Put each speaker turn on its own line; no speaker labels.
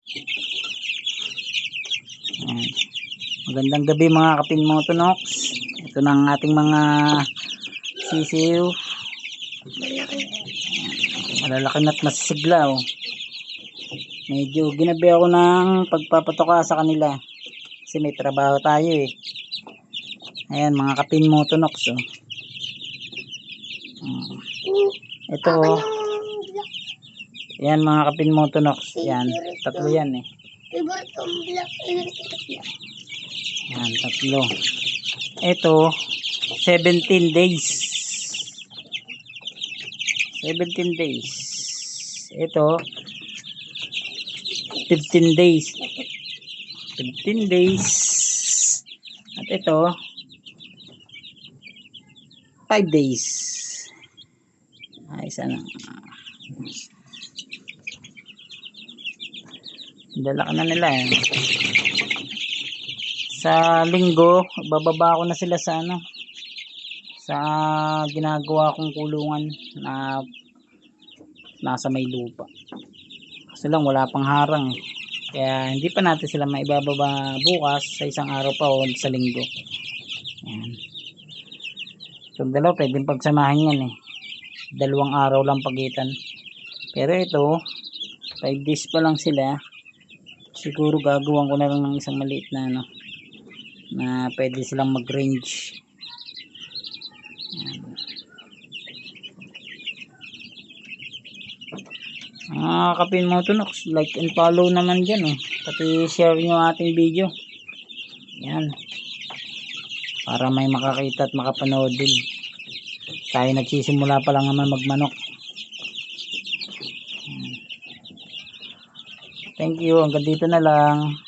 Ayan. Magandang gabi mga kapinmotonox. Ito na ang ating mga sisiw. Malalaki na't masisigla oh. Medyo ginabi ako ng pagpapatoka sa kanila kasi may trabaho tayo eh. Ayan mga kapinmotonox oh. Ito oh. Yan mga kapinmotonox. Yan, tatlo yan eh. Yan, tatlo. Ito 17 days. 17 days. Ito 15 days. 15 days. At ito 5 days. Ay, sana. Dala ka na nila eh. Sa linggo, bababa ko na sila sa ano, sa ginagawa kong kulungan na nasa may lupa. Kasi lang wala pang harang eh. Kaya hindi pa natin sila maibababa bukas sa isang araw pa o sa linggo. Ayan. Itong dalawa pwedeng pagsamahin yan eh. 2 araw lang pagitan. Pero ito 5 days pa lang sila. Siguro gagawin ko na lang ng isang maliit na ano, na pwede silang mag-range. Mga kapinmotonox, like and follow naman dyan oh. Pati share nyo ating video. Yan. Para may makakita at makapanood din. Tayo nagsisimula pa lang naman magmanok. Thank you. Hanggang dito na lang.